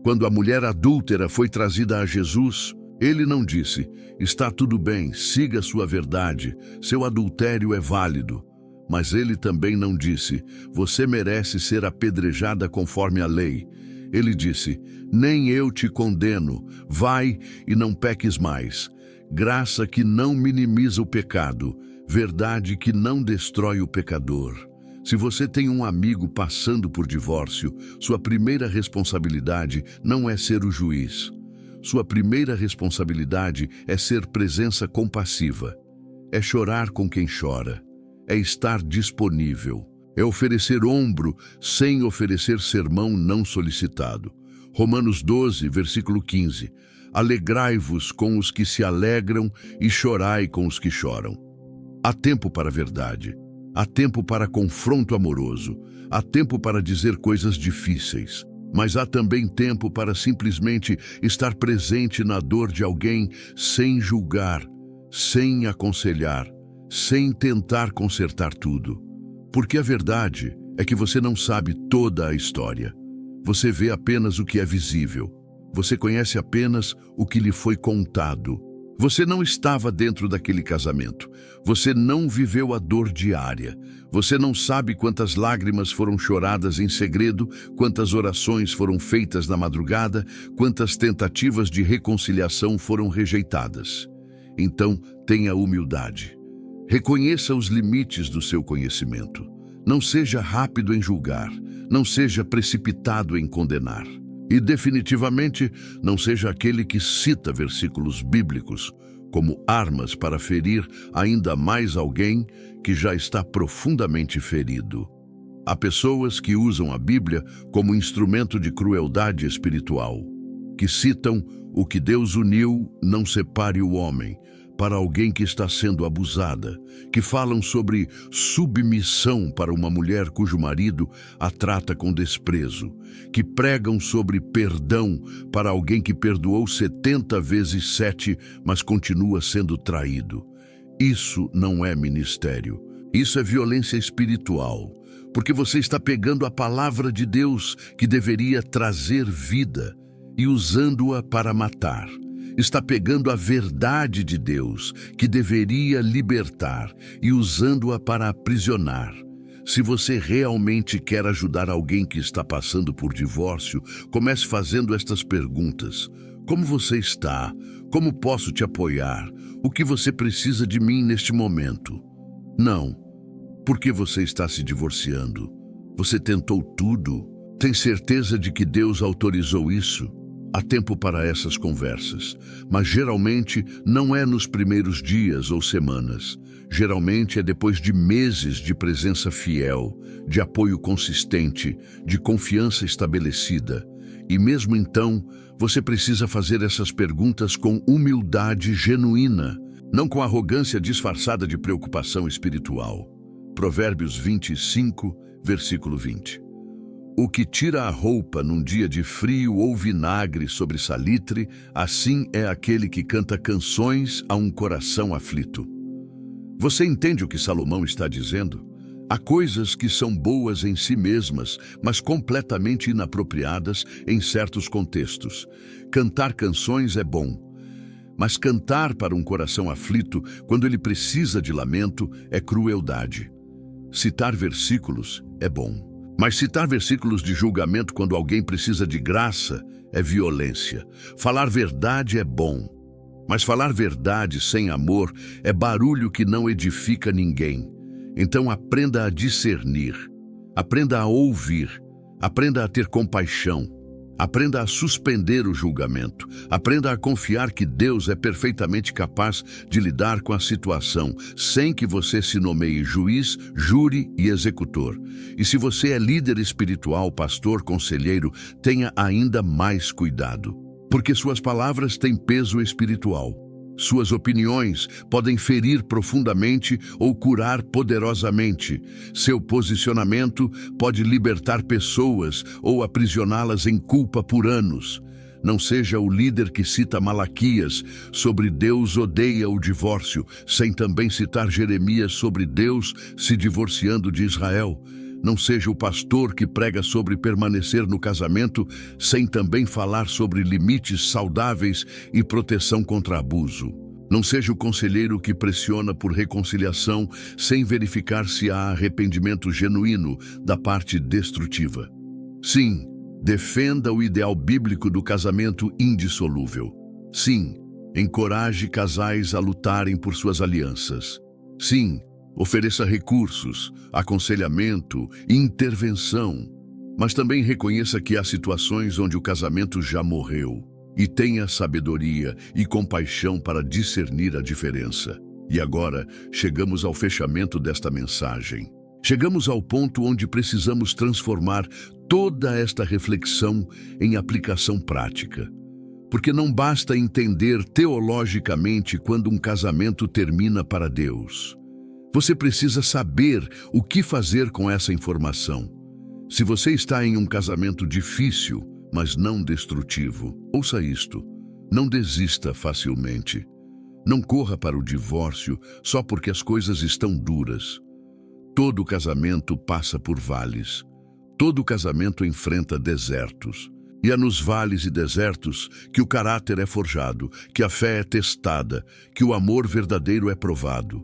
Quando a mulher adúltera foi trazida a Jesus, ele não disse, está tudo bem, siga sua verdade, seu adultério é válido. Mas ele também não disse, você merece ser apedrejada conforme a lei. Ele disse, nem eu te condeno, vai e não peques mais. Graça que não minimiza o pecado, verdade que não destrói o pecador. Se você tem um amigo passando por divórcio, sua primeira responsabilidade não é ser o juiz. Sua primeira responsabilidade é ser presença compassiva. É chorar com quem chora. É estar disponível. É oferecer ombro sem oferecer sermão não solicitado. Romanos 12, versículo 15. Alegrai-vos com os que se alegram e chorai com os que choram. Há tempo para a verdade. Há tempo para confronto amoroso. Há tempo para dizer coisas difíceis. Mas há também tempo para simplesmente estar presente na dor de alguém sem julgar, sem aconselhar, sem tentar consertar tudo. Porque a verdade é que você não sabe toda a história. Você vê apenas o que é visível. Você conhece apenas o que lhe foi contado. Você não estava dentro daquele casamento. Você não viveu a dor diária. Você não sabe quantas lágrimas foram choradas em segredo, quantas orações foram feitas na madrugada, quantas tentativas de reconciliação foram rejeitadas. Então, tenha humildade. Reconheça os limites do seu conhecimento. Não seja rápido em julgar. Não seja precipitado em condenar. E definitivamente não seja aquele que cita versículos bíblicos como armas para ferir ainda mais alguém que já está profundamente ferido. Há pessoas que usam a Bíblia como instrumento de crueldade espiritual, que citam o que Deus uniu, não separe o homem, para alguém que está sendo abusada, que falam sobre submissão para uma mulher cujo marido a trata com desprezo, que pregam sobre perdão para alguém que perdoou 70 vezes 7, mas continua sendo traído. Isso não é ministério, isso é violência espiritual, porque você está pegando a palavra de Deus que deveria trazer vida e usando-a para matar. Está pegando a verdade de Deus, que deveria libertar, e usando-a para aprisionar. Se você realmente quer ajudar alguém que está passando por divórcio, comece fazendo estas perguntas. Como você está? Como posso te apoiar? O que você precisa de mim neste momento? Não. Por que você está se divorciando? Você tentou tudo? Tem certeza de que Deus autorizou isso? Há tempo para essas conversas, mas geralmente não é nos primeiros dias ou semanas. Geralmente é depois de meses de presença fiel, de apoio consistente, de confiança estabelecida. E mesmo então, você precisa fazer essas perguntas com humildade genuína, não com arrogância disfarçada de preocupação espiritual. Provérbios 25, versículo 20. O que tira a roupa num dia de frio ou vinagre sobre salitre, assim é aquele que canta canções a um coração aflito. Você entende o que Salomão está dizendo? Há coisas que são boas em si mesmas, mas completamente inapropriadas em certos contextos. Cantar canções é bom, mas cantar para um coração aflito, quando ele precisa de lamento, é crueldade. Citar versículos é bom. Mas citar versículos de julgamento quando alguém precisa de graça é violência. Falar verdade é bom, mas falar verdade sem amor é barulho que não edifica ninguém. Então aprenda a discernir, aprenda a ouvir, aprenda a ter compaixão, aprenda a suspender o julgamento, aprenda a confiar que Deus é perfeitamente capaz de lidar com a situação, sem que você se nomeie juiz, júri e executor. E se você é líder espiritual, pastor, conselheiro, tenha ainda mais cuidado, porque suas palavras têm peso espiritual. Suas opiniões podem ferir profundamente ou curar poderosamente. Seu posicionamento pode libertar pessoas ou aprisioná-las em culpa por anos. Não seja o líder que cita Malaquias sobre Deus odeia o divórcio, sem também citar Jeremias sobre Deus se divorciando de Israel. Não seja o pastor que prega sobre permanecer no casamento, sem também falar sobre limites saudáveis e proteção contra abuso. Não seja o conselheiro que pressiona por reconciliação, sem verificar se há arrependimento genuíno da parte destrutiva. Sim, defenda o ideal bíblico do casamento indissolúvel. Sim, encoraje casais a lutarem por suas alianças. Sim, ofereça recursos, aconselhamento e intervenção, mas também reconheça que há situações onde o casamento já morreu e tenha sabedoria e compaixão para discernir a diferença. E agora, chegamos ao fechamento desta mensagem. Chegamos ao ponto onde precisamos transformar toda esta reflexão em aplicação prática. Porque não basta entender teologicamente quando um casamento termina para Deus. Você precisa saber o que fazer com essa informação. Se você está em um casamento difícil, mas não destrutivo, ouça isto: não desista facilmente. Não corra para o divórcio só porque as coisas estão duras. Todo casamento passa por vales. Todo casamento enfrenta desertos. E é nos vales e desertos que o caráter é forjado, que a fé é testada, que o amor verdadeiro é provado.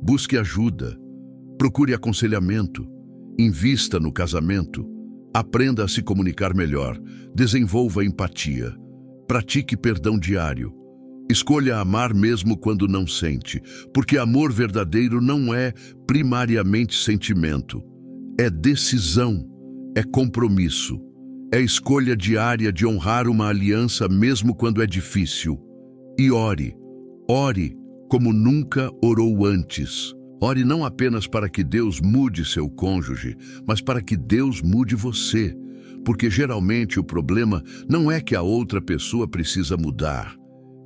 Busque ajuda, procure aconselhamento, invista no casamento, aprenda a se comunicar melhor, desenvolva empatia, pratique perdão diário. Escolha amar mesmo quando não sente, porque amor verdadeiro não é primariamente sentimento. É decisão, é compromisso, é escolha diária de honrar uma aliança mesmo quando é difícil. E ore como nunca orou antes. Ore não apenas para que Deus mude seu cônjuge, mas para que Deus mude você. Porque geralmente o problema não é que a outra pessoa precisa mudar,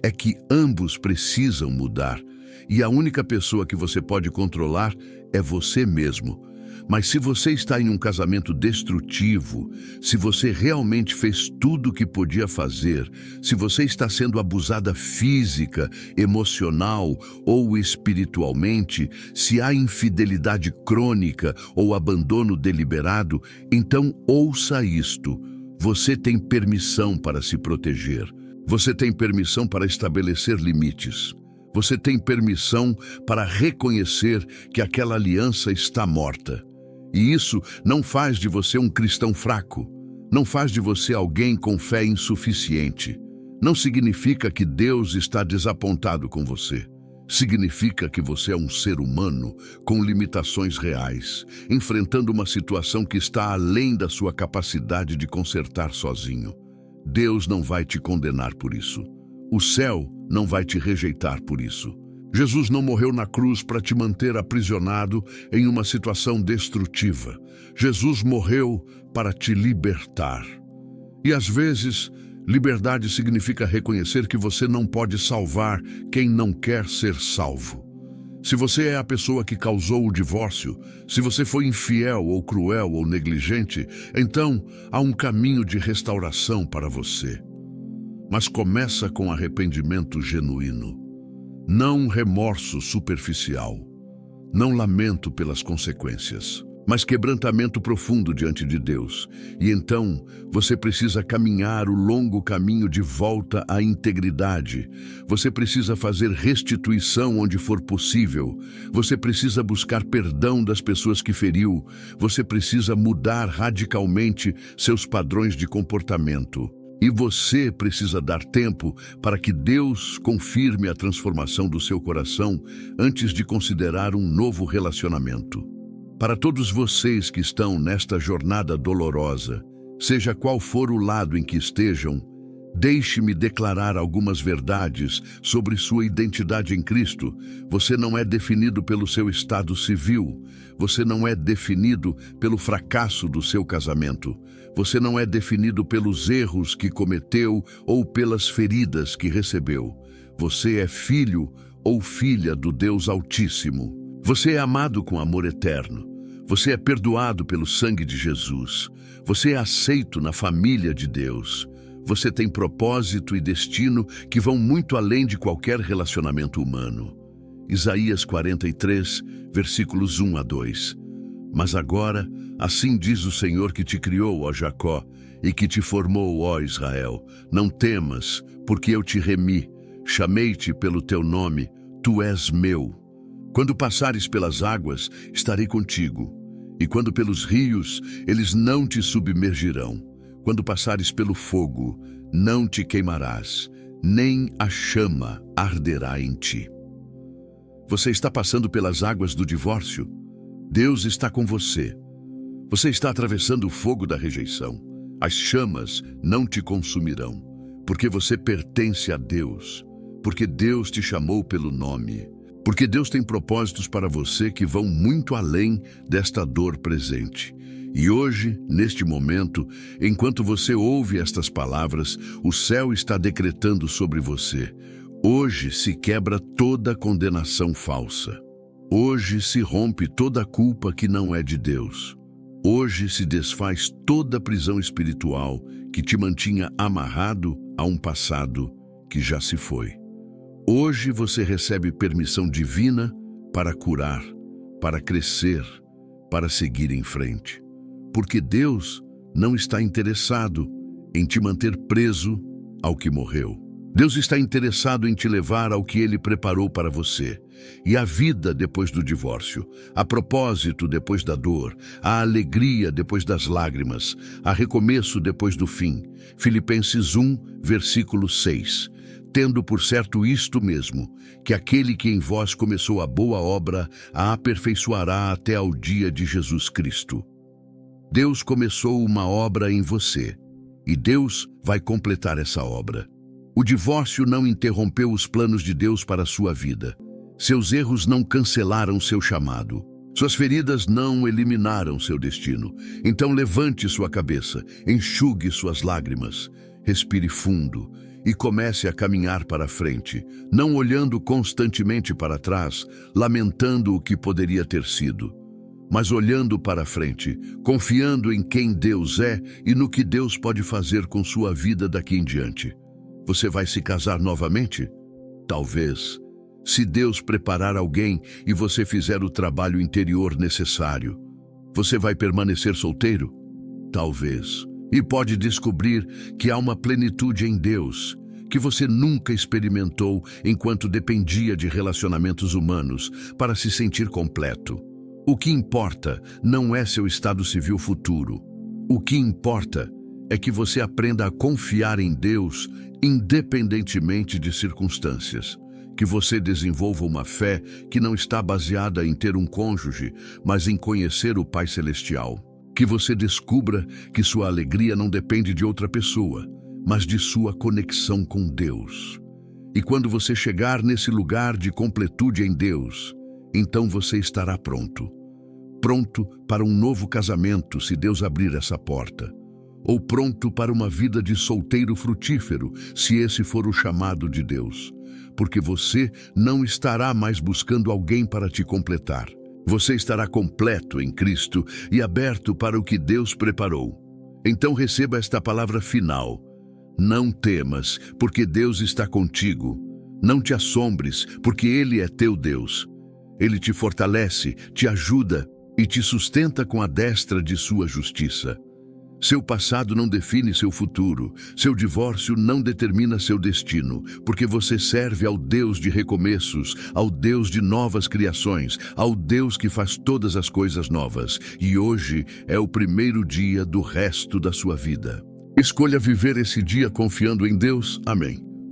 é que ambos precisam mudar. E a única pessoa que você pode controlar é você mesmo. Mas se você está em um casamento destrutivo, se você realmente fez tudo o que podia fazer, se você está sendo abusada física, emocional ou espiritualmente, se há infidelidade crônica ou abandono deliberado, então ouça isto: você tem permissão para se proteger. Você tem permissão para estabelecer limites. Você tem permissão para reconhecer que aquela aliança está morta. E isso não faz de você um cristão fraco. Não faz de você alguém com fé insuficiente. Não significa que Deus está desapontado com você. Significa que você é um ser humano com limitações reais, enfrentando uma situação que está além da sua capacidade de consertar sozinho. Deus não vai te condenar por isso. O céu não vai te rejeitar por isso. Jesus não morreu na cruz para te manter aprisionado em uma situação destrutiva. Jesus morreu para te libertar. E às vezes, liberdade significa reconhecer que você não pode salvar quem não quer ser salvo. Se você é a pessoa que causou o divórcio, se você foi infiel ou cruel ou negligente, então há um caminho de restauração para você. Mas começa com arrependimento genuíno. Não remorso superficial. Não lamento pelas consequências, mas quebrantamento profundo diante de Deus. E então você precisa caminhar o longo caminho de volta à integridade. Você precisa fazer restituição onde for possível. Você precisa buscar perdão das pessoas que feriu. Você precisa mudar radicalmente seus padrões de comportamento. E você precisa dar tempo para que Deus confirme a transformação do seu coração antes de considerar um novo relacionamento. Para todos vocês que estão nesta jornada dolorosa, seja qual for o lado em que estejam, deixe-me declarar algumas verdades sobre sua identidade em Cristo. Você não é definido pelo seu estado civil. Você não é definido pelo fracasso do seu casamento. Você não é definido pelos erros que cometeu ou pelas feridas que recebeu. Você é filho ou filha do Deus Altíssimo. Você é amado com amor eterno. Você é perdoado pelo sangue de Jesus. Você é aceito na família de Deus. Você tem propósito e destino que vão muito além de qualquer relacionamento humano. Isaías 43, versículos 1 a 2. Mas agora, assim diz o Senhor que te criou, ó Jacó, e que te formou, ó Israel. Não temas, porque eu te remi, chamei-te pelo teu nome, tu és meu. Quando passares pelas águas, estarei contigo, e quando pelos rios, eles não te submergirão. Quando passares pelo fogo, não te queimarás, nem a chama arderá em ti. Você está passando pelas águas do divórcio? Deus está com você. Você está atravessando o fogo da rejeição. As chamas não te consumirão, porque você pertence a Deus, porque Deus te chamou pelo nome, porque Deus tem propósitos para você que vão muito além desta dor presente. E hoje, neste momento, enquanto você ouve estas palavras, o céu está decretando sobre você. Hoje se quebra toda condenação falsa. Hoje se rompe toda culpa que não é de Deus. Hoje se desfaz toda prisão espiritual que te mantinha amarrado a um passado que já se foi. Hoje você recebe permissão divina para curar, para crescer, para seguir em frente. Porque Deus não está interessado em te manter preso ao que morreu. Deus está interessado em te levar ao que Ele preparou para você. E a vida depois do divórcio, a propósito depois da dor, a alegria depois das lágrimas, a recomeço depois do fim. Filipenses 1, versículo 6. Tendo por certo isto mesmo, que aquele que em vós começou a boa obra, a aperfeiçoará até ao dia de Jesus Cristo. Deus começou uma obra em você, e Deus vai completar essa obra. O divórcio não interrompeu os planos de Deus para a sua vida. Seus erros não cancelaram seu chamado. Suas feridas não eliminaram seu destino. Então levante sua cabeça, enxugue suas lágrimas, respire fundo e comece a caminhar para frente, não olhando constantemente para trás, lamentando o que poderia ter sido, mas olhando para frente, confiando em quem Deus é e no que Deus pode fazer com sua vida daqui em diante. Você vai se casar novamente? Talvez. Se Deus preparar alguém e você fizer o trabalho interior necessário. Você vai permanecer solteiro? Talvez. E pode descobrir que há uma plenitude em Deus, que você nunca experimentou enquanto dependia de relacionamentos humanos para se sentir completo. O que importa não é seu estado civil futuro. O que importa é que você aprenda a confiar em Deus independentemente de circunstâncias. Que você desenvolva uma fé que não está baseada em ter um cônjuge, mas em conhecer o Pai Celestial. Que você descubra que sua alegria não depende de outra pessoa, mas de sua conexão com Deus. E quando você chegar nesse lugar de completude em Deus, então você estará pronto. Pronto para um novo casamento, se Deus abrir essa porta. Ou pronto para uma vida de solteiro frutífero, se esse for o chamado de Deus. Porque você não estará mais buscando alguém para te completar. Você estará completo em Cristo e aberto para o que Deus preparou. Então receba esta palavra final. Não temas, porque Deus está contigo. Não te assombres, porque Ele é teu Deus. Ele te fortalece, te ajuda e te sustenta com a destra de sua justiça. Seu passado não define seu futuro, seu divórcio não determina seu destino, porque você serve ao Deus de recomeços, ao Deus de novas criações, ao Deus que faz todas as coisas novas, e hoje é o primeiro dia do resto da sua vida. Escolha viver esse dia confiando em Deus. Amém.